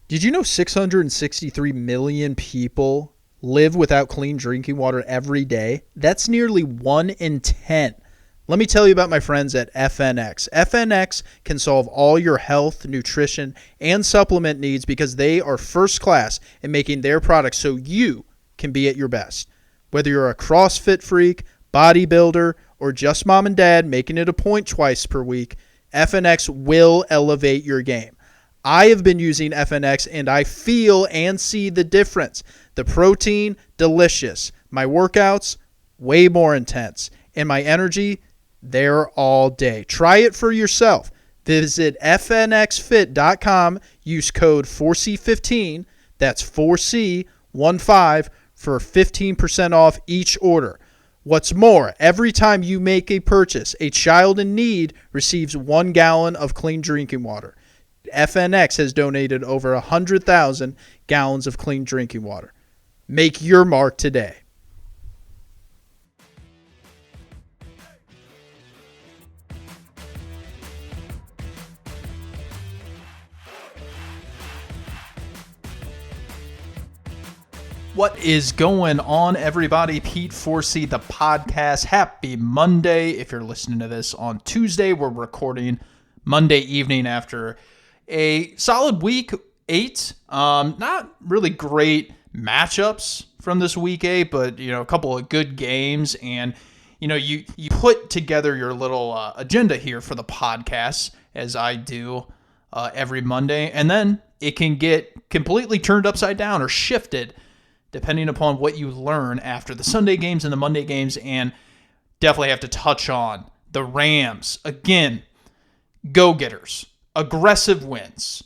Did you know 663 million people live without clean drinking water every day? That's nearly 1 in 10. Let me tell you about my friends at FNX. FNX can solve all your health, nutrition, and supplement needs because they are first class in making their products so you can be at your best. Whether you're a CrossFit freak, bodybuilder, or just mom and dad making it a point twice per week, FNX will elevate your game. I have been using FNX and I feel and see the difference. The protein, delicious. My workouts, way more intense. And my energy, there all day. Try it for yourself. Visit fnxfit.com. Use code 4C15. That's 4C15 for 15% off each order. What's more, every time you make a purchase, a child in need receives 1 gallon of clean drinking water. FNX has donated over 100,000 gallons of clean drinking water. Make your mark today. What is going on, everybody? Pete Forsey, the podcast. Happy Monday. If you're listening to this on Tuesday, we're recording Monday evening after a solid week 8. Not really great matchups from this week 8, but a couple of good games. And you put together your little agenda here for the podcast, as I do every Monday, and then it can get completely turned upside down or shifted depending upon what you learn after the Sunday games and the Monday games. And definitely have to touch on the Rams. Again, go-getters, aggressive wins.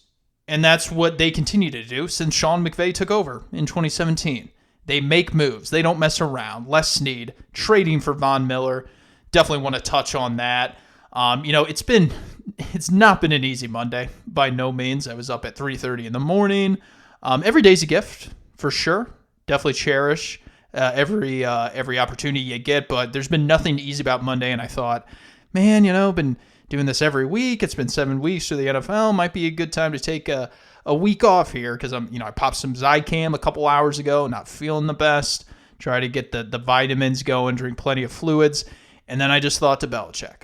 And that's what they continue to do since Sean McVay took over in 2017. They make moves. They don't mess around. Les Snead, trading for Von Miller. Definitely want to touch on that. It's not been an easy Monday by no means. I was up at 3:30 in the morning. Every day's a gift for sure. Definitely cherish every opportunity you get, but there's been nothing easy about Monday, and I thought, man, been doing this every week. It's been 7 weeks through the NFL. Might be a good time to take a week off here because I popped some Zicam a couple hours ago, not feeling the best. Try to get the vitamins going, drink plenty of fluids, and then I just thought to Belichick,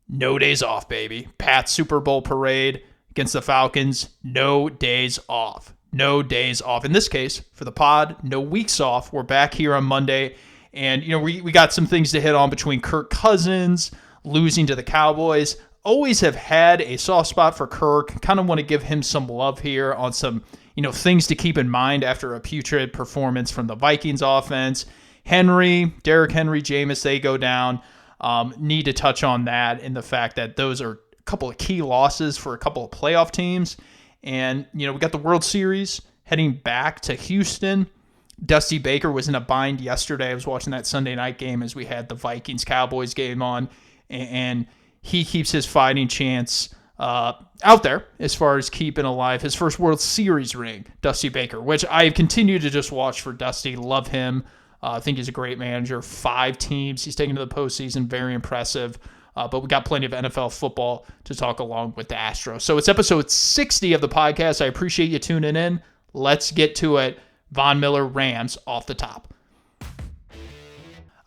no days off, baby. Pat's Super Bowl parade against the Falcons, no days off. No days off. In this case, for the pod, no weeks off. We're back here on Monday. And, we got some things to hit on between Kirk Cousins losing to the Cowboys. Always have had a soft spot for Kirk. Kind of want to give him some love here on some, things to keep in mind after a putrid performance from the Vikings offense. Derrick Henry, Jameis, they go down. Need to touch on that and the fact that those are a couple of key losses for a couple of playoff teams. And, we got the World Series heading back to Houston. Dusty Baker was in a bind yesterday. I was watching that Sunday night game as we had the Vikings-Cowboys game on. And he keeps his fighting chance out there as far as keeping alive his first World Series ring, Dusty Baker, which I continue to just watch for Dusty. Love him. I think he's a great manager. 5 teams he's taken to the postseason. Very impressive. But we got plenty of NFL football to talk along with the Astros. So it's episode 60 of the podcast. I appreciate you tuning in. Let's get to it. Von Miller, Rams, off the top.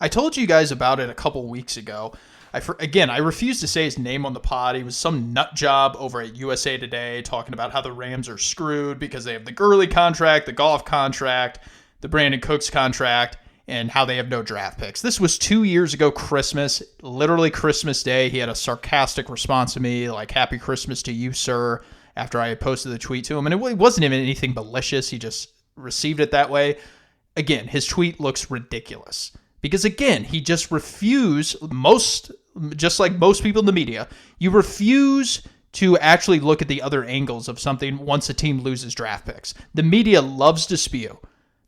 I told you guys about it a couple weeks ago. I refuse to say his name on the pod. He was some nut job over at USA Today talking about how the Rams are screwed because they have the Gurley contract, the Goff contract, the Brandon Cooks contract, and how they have no draft picks. This was 2 years ago, Christmas, literally Christmas Day. He had a sarcastic response to me, like, "Happy Christmas to you, sir," after I had posted the tweet to him. And it wasn't even anything malicious. He just received it that way. Again, his tweet looks ridiculous. Because, again, he just refused, just like most people in the media, you refuse to actually look at the other angles of something once a team loses draft picks. The media loves to spew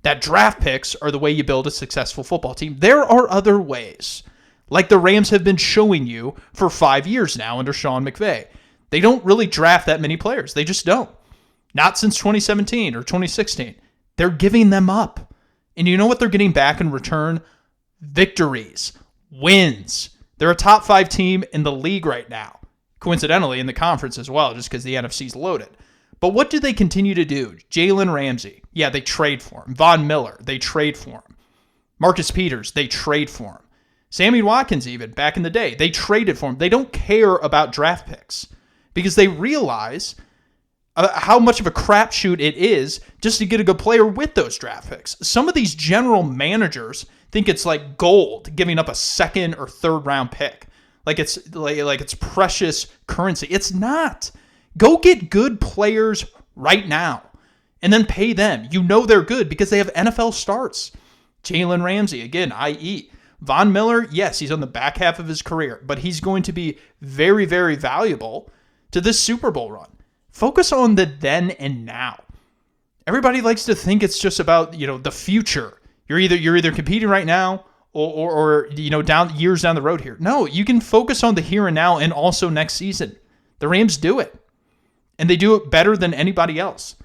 that draft picks are the way you build a successful football team. There are other ways, like the Rams have been showing you for 5 years now under Sean McVay. They don't really draft that many players. They just don't. Not since 2017 or 2016. They're giving them up. And you know what they're getting back in return? Victories, wins. They're a top 5 team in the league right now. Coincidentally, in the conference as well, just because the NFC's loaded. But what do they continue to do? Jalen Ramsey, yeah, they trade for him. Von Miller, they trade for him. Marcus Peters, they trade for him. Sammy Watkins, even back in the day, they traded for him. They don't care about draft picks because they realize how much of a crapshoot it is just to get a good player with those draft picks. Some of these general managers think it's like gold giving up a second or third round pick. Like it's precious currency. It's not. Go get good players right now and then pay them. You know they're good because they have NFL starts. Jalen Ramsey, again, i.e. Von Miller, yes, he's on the back half of his career, but he's going to be very, very valuable to this Super Bowl run. Focus on the then and now. Everybody likes to think it's just about, the future. You're either competing right now or down years down the road here. No, you can focus on the here and now and also next season. The Rams do it. And they do it better than anybody else.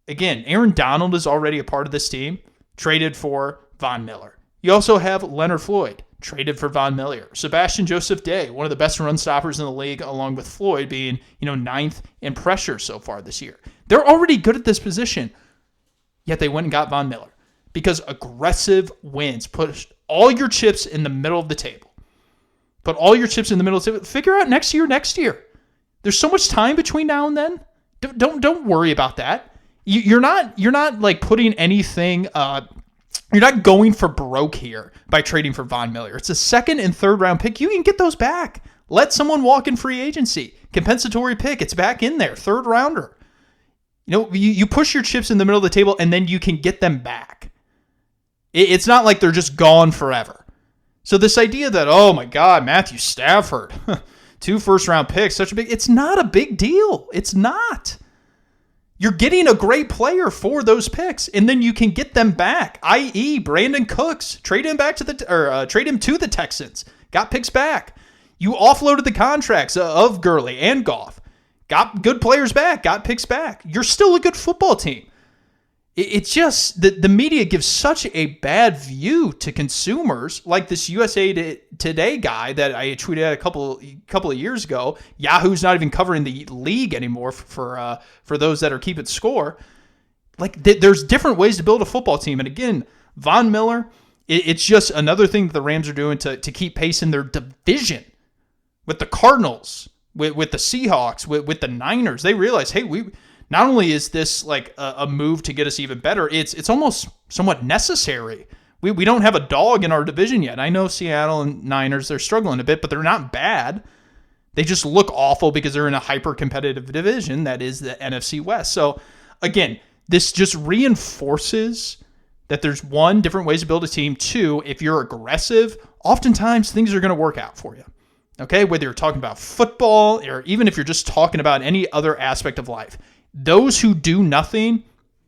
Again, Aaron Donald is already a part of this team, traded for Von Miller. You also have Leonard Floyd, traded for Von Miller. Sebastian Joseph Day, one of the best run stoppers in the league, along with Floyd being, ninth in pressure so far this year. They're already good at this position, yet they went and got Von Miller because aggressive wins. Put all your chips in the middle of the table. Put all your chips in the middle of the table. Figure out next year. There's so much time between now and then. Don't worry about that. You're not like putting anything. You're not going for broke here by trading for Von Miller. It's a second and third round pick. You can get those back. Let someone walk in free agency. Compensatory pick. It's back in there. Third rounder. You push your chips in the middle of the table and then you can get them back. It's not like they're just gone forever. So this idea that, oh my God, Matthew Stafford, 2 first-round picks, it's not a big deal. It's not. You're getting a great player for those picks, and then you can get them back, i.e. Brandon Cooks. Trade him to the Texans. Got picks back. You offloaded the contracts of Gurley and Goff. Got good players back. Got picks back. You're still a good football team. It's just that the media gives such a bad view to consumers, like this USA Today guy that I tweeted out a couple of years ago. Yahoo's not even covering the league anymore for those that are keeping score. Like there's different ways to build a football team, and again, Von Miller, it's just another thing that the Rams are doing to keep pace in their division with the Cardinals, with the Seahawks, with the Niners. They realize, hey, not only is this like a move to get us even better, it's almost somewhat necessary. We don't have a dog in our division yet. I know Seattle and Niners, they're struggling a bit, but they're not bad. They just look awful because they're in a hyper-competitive division that is the NFC West. So, again, this just reinforces that there's one, different ways to build a team. Two, if you're aggressive, oftentimes things are going to work out for you. Okay? Whether you're talking about football or even if you're just talking about any other aspect of life. Those who do nothing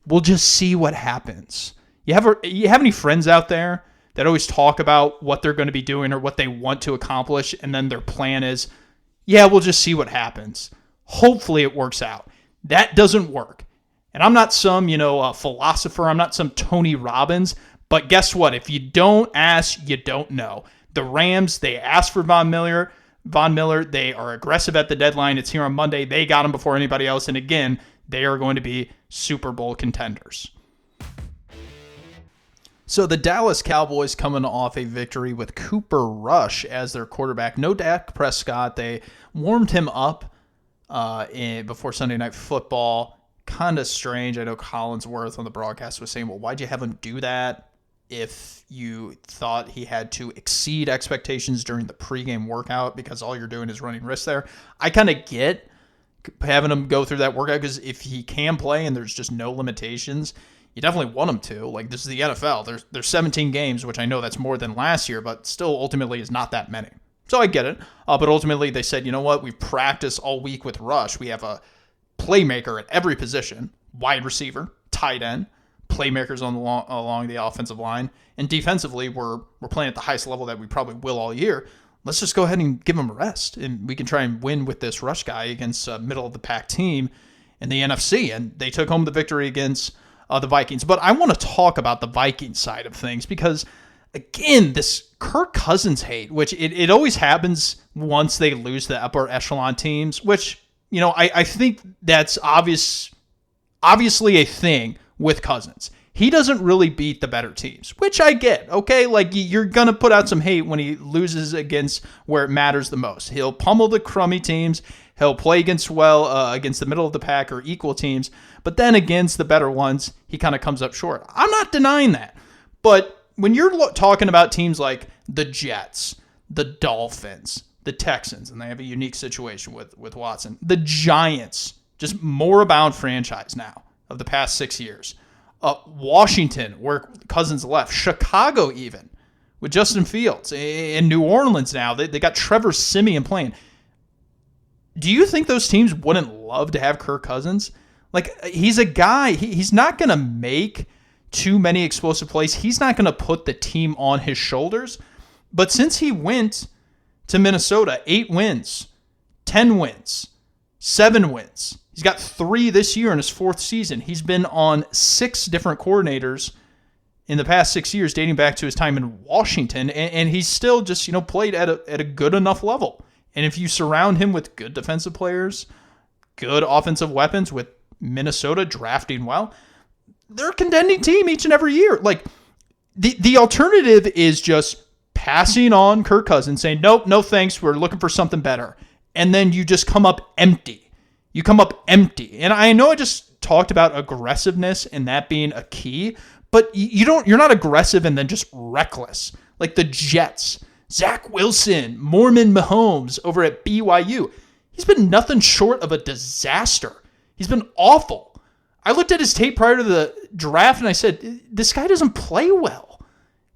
will just see what happens. You have any friends out there that always talk about what they're going to be doing or what they want to accomplish, and then their plan is, yeah, we'll just see what happens. Hopefully it works out. That doesn't work. And I'm not some, philosopher. I'm not some Tony Robbins. But guess what? If you don't ask, you don't know. The Rams, they asked for Von Miller. They are aggressive at the deadline. It's here on Monday. They got him before anybody else. And again, they are going to be Super Bowl contenders. So the Dallas Cowboys coming off a victory with Cooper Rush as their quarterback. No Dak Prescott. They warmed him up before Sunday Night Football. Kind of strange. I know Collinsworth on the broadcast was saying, well, why'd you have him do that if you thought he had to exceed expectations during the pregame workout because all you're doing is running risks there? I kind of get having him go through that workout because if he can play and there's just no limitations, you definitely want him to. Like, this is the NFL. There's 17 games, which I know that's more than last year, but still ultimately is not that many. So I get it. But ultimately they said, you know what? We've practiced all week with Rush. We have a playmaker at every position, wide receiver, tight end, playmakers along the offensive line, and defensively we're playing at the highest level that we probably will all year. Let's just go ahead and give him a rest, and we can try and win with this Rush guy against a middle-of-the-pack team in the NFC, and they took home the victory against the Vikings. But I want to talk about the Vikings side of things because, again, this Kirk Cousins hate, which it always happens once they lose the upper echelon teams, which, I think that's obviously a thing with Cousins. He doesn't really beat the better teams, which I get, okay? Like, you're going to put out some hate when he loses against where it matters the most. He'll pummel the crummy teams. He'll play against the middle of the pack or equal teams. But then against the better ones, he kind of comes up short. I'm not denying that. But when you're talking about teams like the Jets, the Dolphins, the Texans, and they have a unique situation with Watson, the Giants, just moribund franchise now of the past 6 years. Washington, where Cousins left. Chicago, even, with Justin Fields. In New Orleans now, they got Trevor Siemian playing. Do you think those teams wouldn't love to have Kirk Cousins? Like, he's a guy, he's not going to make too many explosive plays. He's not going to put the team on his shoulders. But since he went to Minnesota, 8 wins, 10 wins, 7 wins. He's got 3 this year in his 4th season. He's been on 6 different coordinators in the past 6 years, dating back to his time in Washington, and he's still just played at a good enough level. And if you surround him with good defensive players, good offensive weapons, with Minnesota drafting well, they're a contending team each and every year. Like, the alternative is just passing on Kirk Cousins, saying, nope, no thanks, we're looking for something better. And then you just come up empty. You come up empty. And I know I just talked about aggressiveness and that being a key, but you're not aggressive and then just reckless. Like the Jets, Zach Wilson, Mormon Mahomes over at BYU. He's been nothing short of a disaster. He's been awful. I looked at his tape prior to the draft and I said, this guy doesn't play well.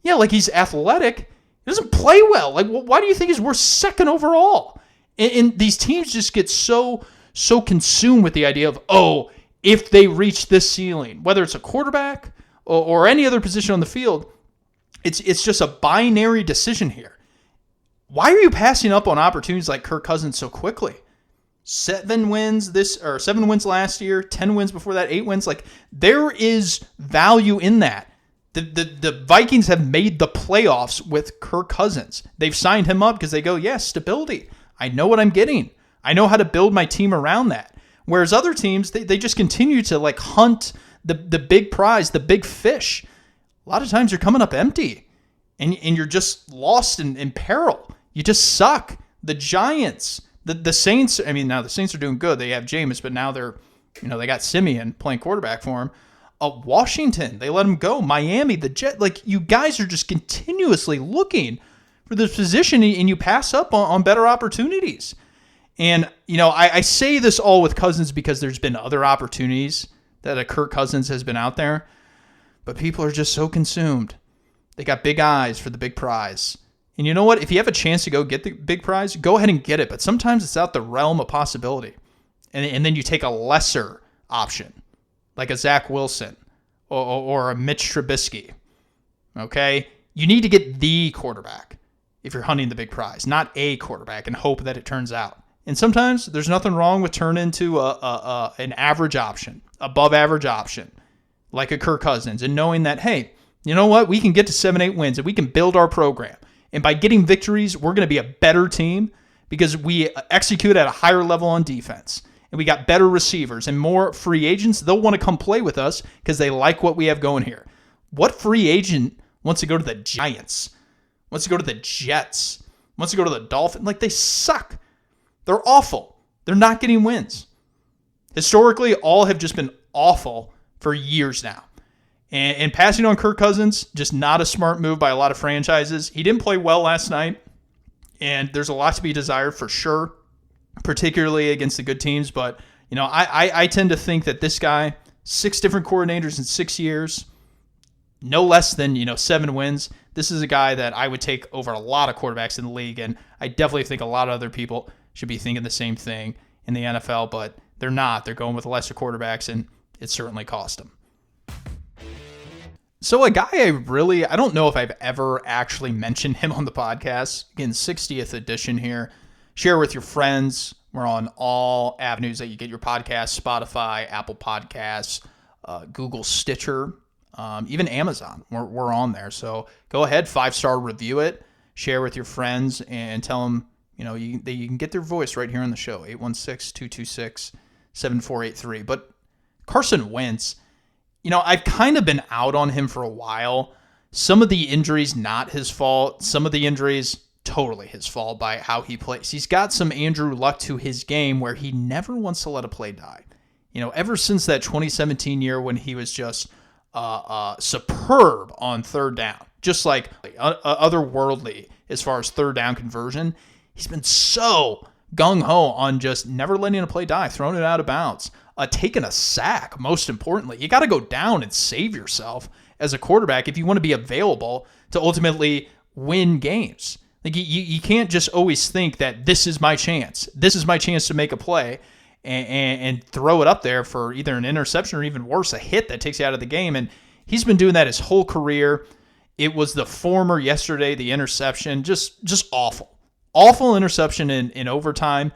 Yeah, like, he's athletic. He doesn't play well. Like, why do you think he's worth 2nd overall? And these teams just get so consumed with the idea of, if they reach this ceiling, whether it's a quarterback or any other position on the field, it's just a binary decision here. Why are you passing up on opportunities like Kirk Cousins so quickly? 7 wins last year, 10 wins before that, 8 wins. Like, there is value in that. The Vikings have made the playoffs with Kirk Cousins. They've signed him up because they go, yes, stability. I know what I'm getting. I know how to build my team around that. Whereas other teams, they just continue to hunt the big prize, the big fish. A lot of times you're coming up empty and you're just lost in peril. You just suck. The Giants, the Saints, now the Saints are doing good. They have Jameis, but now they got Simeon playing quarterback for him. Washington, they let him go. Miami, the Jet, you guys are just continuously looking for this position and you pass up on better opportunities. And, I say this all with Cousins because there's been other opportunities that a Kirk Cousins has been out there, but people are just so consumed. They got big eyes for the big prize. And you know what? If you have a chance to go get the big prize, go ahead and get it. But sometimes it's out the realm of possibility. And then you take a lesser option, like a Zach Wilson or a Mitch Trubisky. Okay? You need to get the quarterback if you're hunting the big prize, not a quarterback, and hope that it turns out. And sometimes there's nothing wrong with turning to an average option, above average option, like a Kirk Cousins, and knowing that, hey, you know what? We can get to 7-8 wins and we can build our program. And by getting victories, we're going to be a better team because we execute at a higher level on defense. And we got better receivers and more free agents. They'll want to come play with us because they like what we have going here. What free agent wants to go to the Giants? Wants to go to the Jets? Wants to go to the Dolphins? They suck. They're awful. They're not getting wins. Historically, all have just been awful for years now. And passing on Kirk Cousins, just not a smart move by a lot of franchises. He didn't play well last night, and there's a lot to be desired for sure, particularly against the good teams. But, I tend to think that this guy, 6 different coordinators in 6 years, no less than, 7 wins. This is a guy that I would take over a lot of quarterbacks in the league, and I definitely think a lot of other people should be thinking the same thing in the NFL, but they're not. They're going with lesser quarterbacks, and it certainly cost them. So a guy I don't know if I've ever actually mentioned him on the podcast. Again, 60th edition here. Share with your friends. We're on all avenues that you get your podcasts, Spotify, Apple Podcasts, Google Stitcher, even Amazon. We're on there. So go ahead, 5-star review it, share with your friends, and tell them, You can get their voice right here on the show, 816-226-7483. But Carson Wentz, I've kind of been out on him for a while. Some of the injuries, not his fault. Some of the injuries, totally his fault by how he plays. He's got some Andrew Luck to his game where he never wants to let a play die. Ever since that 2017 year when he was just superb on third down, just like otherworldly as far as third down conversion, he's been so gung-ho on just never letting a play die, throwing it out of bounds, taking a sack, most importantly. You got to go down and save yourself as a quarterback if you want to be available to ultimately win games. Like you can't just always think that this is my chance. This is my chance to make a play and throw it up there for either an interception or even worse, a hit that takes you out of the game. And he's been doing that his whole career. It was the former yesterday, the interception, just awful. Awful interception in overtime.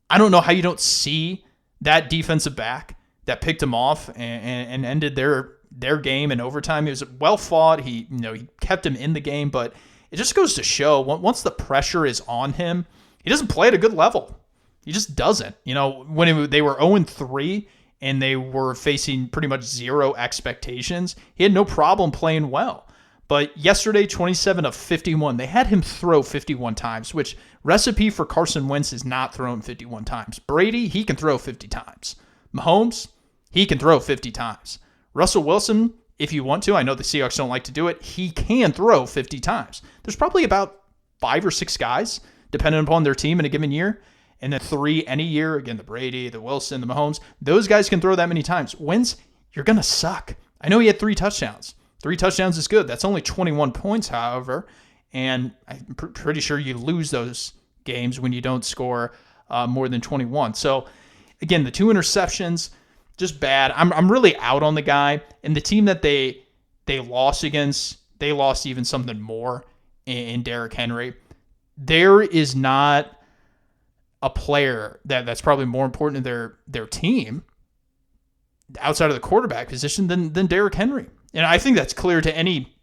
I don't know how you don't see that defensive back that picked him off and ended their game in overtime. It was well fought. He kept him in the game, but it just goes to show once the pressure is on him, he doesn't play at a good level. He just doesn't. When they were 0-3 and they were facing pretty much zero expectations, he had no problem playing well. But yesterday, 27 of 51, they had him throw 51 times, which recipe for Carson Wentz is not throwing 51 times. Brady, he can throw 50 times. Mahomes, he can throw 50 times. Russell Wilson, if you want to, I know the Seahawks don't like to do it, he can throw 50 times. There's probably about 5 or 6 guys, depending upon their team in a given year, and then 3 any year. Again, the Brady, the Wilson, the Mahomes. Those guys can throw that many times. Wentz, you're going to suck. I know he had 3 touchdowns. 3 touchdowns is good. That's only 21 points, however, and I'm pretty sure you lose those games when you don't score more than 21. So, again, the 2 interceptions, just bad. I'm really out on the guy. And the team that they lost against, they lost even something more in Derrick Henry. There is not a player that's probably more important to their team outside of the quarterback position than Derrick Henry. And I think that's clear to any,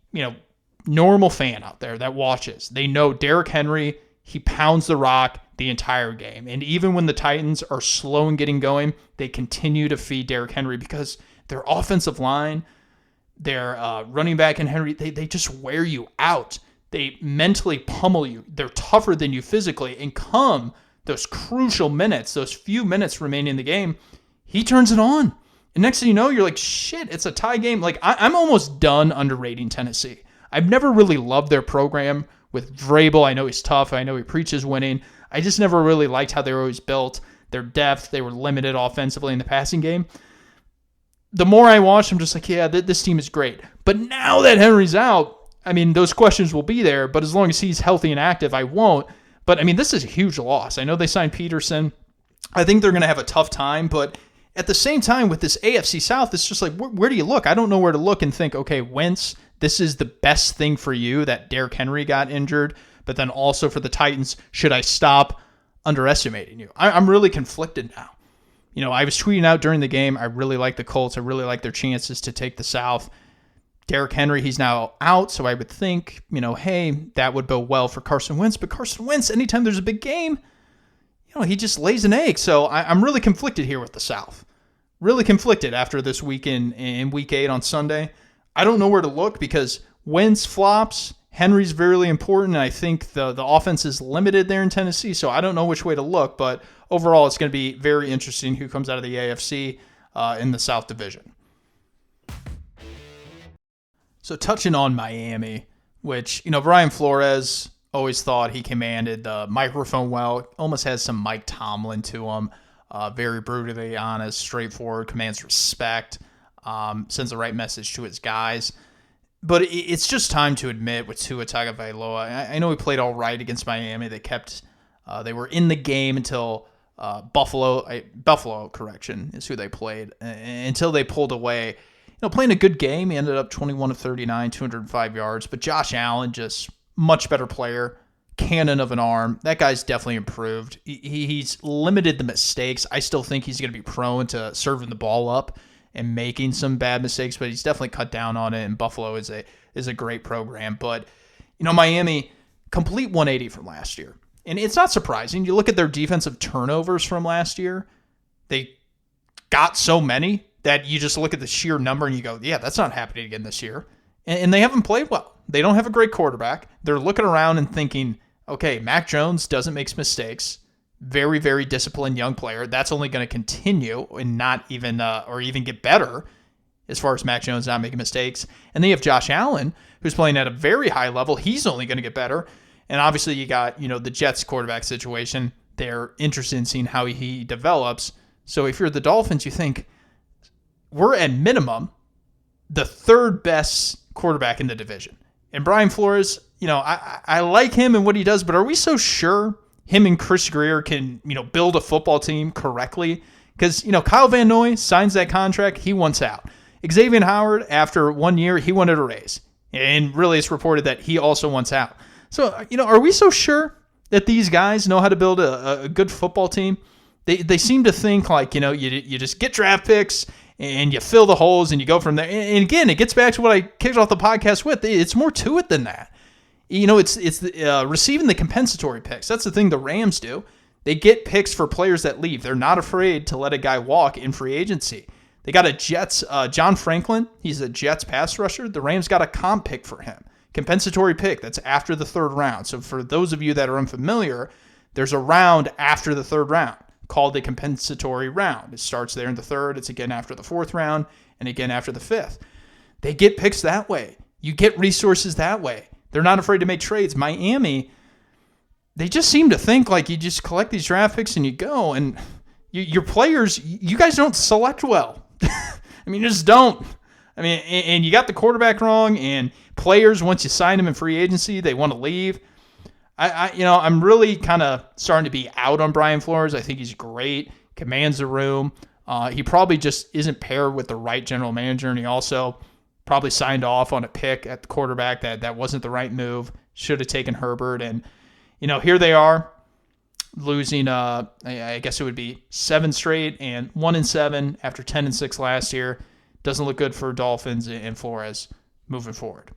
normal fan out there that watches. They know Derrick Henry, he pounds the rock the entire game. And even when the Titans are slow in getting going, they continue to feed Derrick Henry because their offensive line, their running back and Henry, they just wear you out. They mentally pummel you. They're tougher than you physically. And come those crucial minutes, those few minutes remaining in the game, he turns it on. And next thing you know, you're like, shit, it's a tie game. Like, I'm almost done underrating Tennessee. I've never really loved their program with Vrabel. I know he's tough. I know he preaches winning. I just never really liked how they were always built. Their depth, they were limited offensively in the passing game. The more I watch, I'm just like, yeah, this team is great. But now that Henry's out, I mean, those questions will be there. But as long as he's healthy and active, I won't. But, I mean, this is a huge loss. I know they signed Peterson. I think they're going to have a tough time. But at the same time, with this AFC South, it's just like, where do you look? I don't know where to look and think, okay, Wentz, this is the best thing for you that Derrick Henry got injured. But then also for the Titans, should I stop underestimating you? I'm really conflicted now. I was tweeting out during the game, I really like the Colts. I really like their chances to take the South. Derrick Henry, he's now out, so I would think, hey, that would bode well for Carson Wentz. But Carson Wentz, anytime there's a big game, he just lays an egg. So I'm really conflicted here with the South. Really conflicted after this week in Week 8 on Sunday. I don't know where to look because Wentz flops. Henry's very important, and I think the offense is limited there in Tennessee, so I don't know which way to look. But overall, it's going to be very interesting who comes out of the AFC in the South Division. So touching on Miami, which, Brian Flores always thought he commanded the microphone well, almost has some Mike Tomlin to him, very brutally honest, straightforward, commands respect, sends the right message to his guys. But it's just time to admit with Tua Tagovailoa, I know he played all right against Miami. They were in the game until Buffalo is who they played, until they pulled away. Playing a good game, he ended up 21 of 39, 205 yards. But Josh Allen, just much better player, cannon of an arm. That guy's definitely improved. He's limited the mistakes. I still think he's going to be prone to serving the ball up and making some bad mistakes, but he's definitely cut down on it. And Buffalo is a great program. But Miami, complete 180 from last year. And it's not surprising. You look at their defensive turnovers from last year, they got so many that you just look at the sheer number and you go, yeah, that's not happening again this year. And they haven't played well. They don't have a great quarterback. They're looking around and thinking, okay, Mac Jones doesn't make mistakes. Very, very disciplined young player. That's only going to continue and not even, or even get better as far as Mac Jones not making mistakes. And then you have Josh Allen, who's playing at a very high level. He's only going to get better. And obviously you got, the Jets quarterback situation. They're interested in seeing how he develops. So if you're the Dolphins, you think we're at minimum the third best quarterback in the division. And Brian Flores, I like him and what he does, but are we so sure him and Chris Greer can, build a football team correctly? Because, Kyle Van Noy signs that contract, he wants out. Xavier Howard, after 1 year, he wanted a raise. And really it's reported that he also wants out. So, are we so sure that these guys know how to build a good football team? They seem to think like, you just get draft picks and you fill the holes and you go from there. And again, it gets back to what I kicked off the podcast with. It's more to it than that. It's receiving the compensatory picks. That's the thing the Rams do. They get picks for players that leave. They're not afraid to let a guy walk in free agency. They got a Jets, John Franklin. He's a Jets pass rusher. The Rams got a comp pick for him. Compensatory pick. That's after the third round. So for those of you that are unfamiliar, there's a round after the third round called a compensatory round. It starts there in the third. It's again after the fourth round and again after the fifth. They get picks that way. You get resources that way. They're not afraid to make trades. Miami, they just seem to think like you just collect these draft picks and you go. And your players, you guys don't select well. You just don't. And you got the quarterback wrong. And players, once you sign them in free agency, they want to leave. I'm really kind of starting to be out on Brian Flores. I think he's great, commands the room. He probably just isn't paired with the right general manager, and he also probably signed off on a pick at the quarterback that wasn't the right move. Should have taken Herbert, and here they are losing. I guess it would be 7 straight and 1-7 after 10-6 last year. Doesn't look good for Dolphins and Flores moving forward.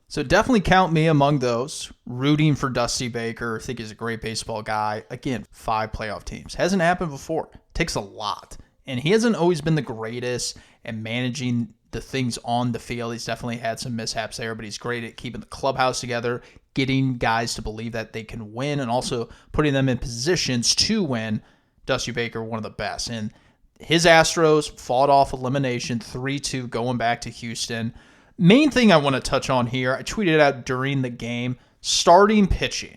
So definitely count me among those rooting for Dusty Baker. I think he's a great baseball guy. Again, 5 playoff teams. Hasn't happened before. Takes a lot. And he hasn't always been the greatest at managing the things on the field. He's definitely had some mishaps there, but he's great at keeping the clubhouse together, getting guys to believe that they can win, and also putting them in positions to win. Dusty Baker, one of the best. And his Astros fought off elimination 3-2 going back to Houston. Main thing I want to touch on here, I tweeted out during the game, starting pitching.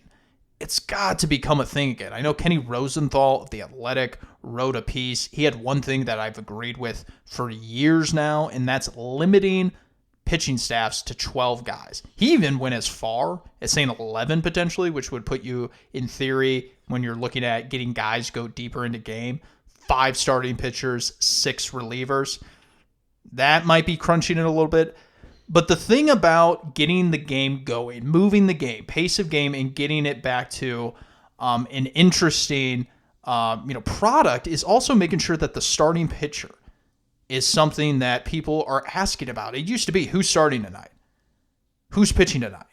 It's got to become a thing again. I know Kenny Rosenthal of The Athletic wrote a piece. He had one thing that I've agreed with for years now, and that's limiting pitching staffs to 12 guys. He even went as far as saying 11 potentially, which would put you, in theory, when you're looking at getting guys go deeper into game, 5 starting pitchers, 6 relievers. That might be crunching it a little bit. But the thing about getting the game going, moving the game, pace of game, and getting it back to an interesting product is also making sure that the starting pitcher is something that people are asking about. It used to be, who's starting tonight? Who's pitching tonight?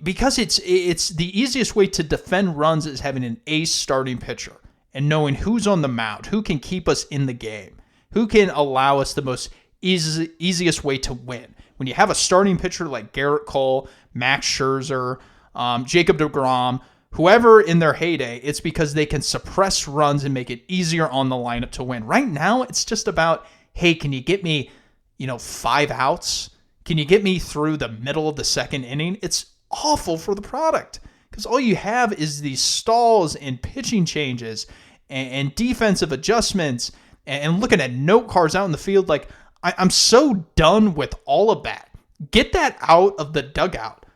Because it's the easiest way to defend runs is having an ace starting pitcher and knowing who's on the mound, who can keep us in the game, who can allow us the most easiest way to win. When you have a starting pitcher like Garrett Cole, Max Scherzer, Jacob deGrom, whoever in their heyday, it's because they can suppress runs and make it easier on the lineup to win. Right now, it's just about, hey, can you get me, 5 outs? Can you get me through the middle of the second inning? It's awful for the product because all you have is these stalls and pitching changes and defensive adjustments and looking at note cards out in the field. Like, I'm so done with all of that. Get that out of the dugout.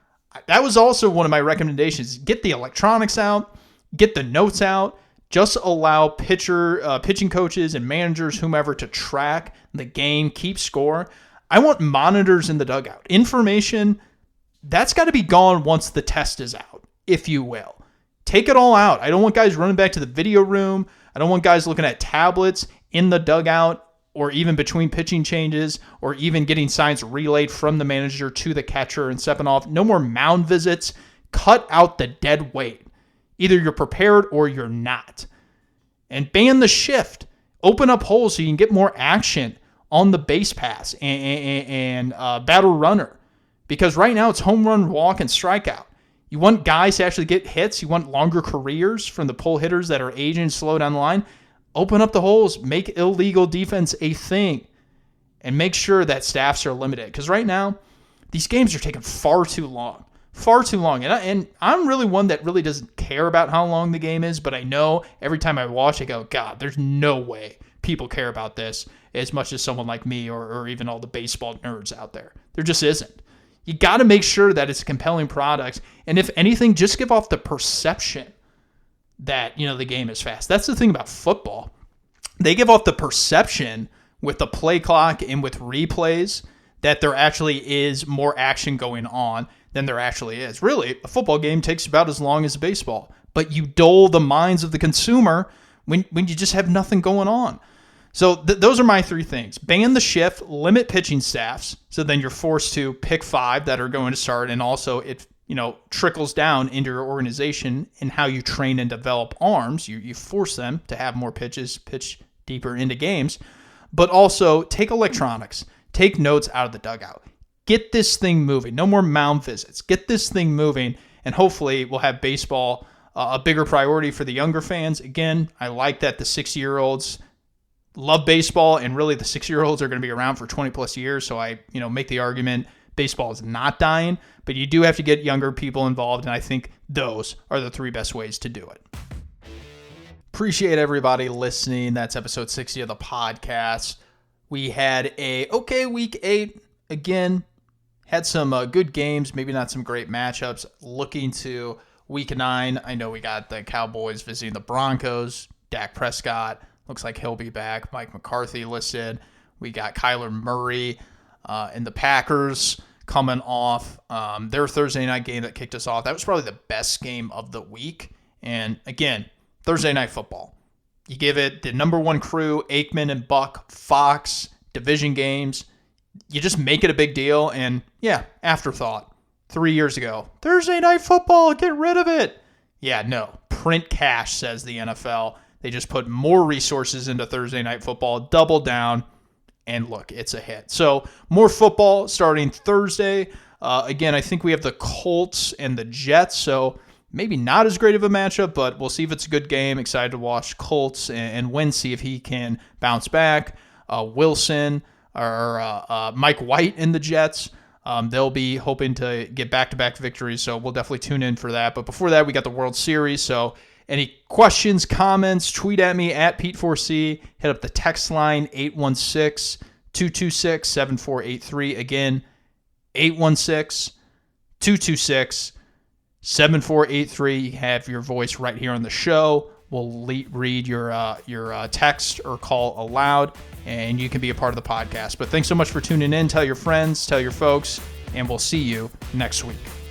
That was also one of my recommendations. Get the electronics out. Get the notes out. Just allow pitching coaches and managers, whomever, to track the game, keep score. I want monitors in the dugout. Information, that's got to be gone once the test is out, if you will. Take it all out. I don't want guys running back to the video room. I don't want guys looking at tablets in the dugout. or even between pitching changes, or even getting signs relayed from the manager to the catcher and stepping off. No more mound visits. Cut out the dead weight. Either you're prepared or you're not. And ban the shift. Open up holes so you can get more action on the base pass and batter runner. Because right now it's home run, walk, and strikeout. You want guys to actually get hits. You want longer careers from the pull hitters that are aging slow down the line. Open up the holes. Make illegal defense a thing. And make sure that staffs are limited. Because right now, these games are taking far too long. Far too long. And I'm really one that really doesn't care about how long the game is. But I know every time I watch, I go, God, there's no way people care about this as much as someone like me or even all the baseball nerds out there. There just isn't. You got to make sure that it's a compelling product. And if anything, just give off the perception that, the game is fast. That's the thing about football. They give off the perception with the play clock and with replays that there actually is more action going on than there actually is. Really, a football game takes about as long as a baseball. But you dull the minds of the consumer when you just have nothing going on. So those are my three things. Ban the shift, limit pitching staffs, so then you're forced to pick 5 that are going to start, and also it trickles down into your organization and how you train and develop arms. You force them to have more pitches, pitch deeper into games, but also take electronics, take notes out of the dugout. Get this thing moving. No more mound visits. Get this thing moving, and hopefully we'll have baseball a bigger priority for the younger fans. Again, I like that the 60-year-olds love baseball, and really the 60-year-olds are going to be around for 20 plus years. So I, make the argument baseball is not dying, but you do have to get younger people involved. And I think those are the 3 best ways to do it. Appreciate everybody listening. That's episode 60 of the podcast. We had a okay week 8. Again, had some good games, maybe not some great matchups. Looking to week 9. I know we got the Cowboys visiting the Broncos. Dak Prescott looks like he'll be back. Mike McCarthy listed. We got Kyler Murray and the Packers coming off their Thursday night game that kicked us off. That was probably the best game of the week. And again, Thursday night football. You give it the number 1 crew, Aikman and Buck, Fox, division games. You just make it a big deal. And yeah, afterthought. 3 years ago, Thursday night football, get rid of it. Yeah, no. Print cash, says the NFL. They just put more resources into Thursday night football, double down, and look, it's a hit. So more football starting Thursday. Again, I think we have the Colts and the Jets, so maybe not as great of a matchup, but we'll see if it's a good game. Excited to watch Colts and Wentz, see if he can bounce back. Wilson or Mike White in the Jets. They'll be hoping to get back-to-back victories, so we'll definitely tune in for that. But before that, we got the World Series, so any questions, comments, tweet at me at Pete4C. Hit up the text line, 816-226-7483. Again, 816-226-7483. Have your voice right here on the show. We'll read your text or call aloud, and you can be a part of the podcast. But thanks so much for tuning in. Tell your friends, tell your folks, and we'll see you next week.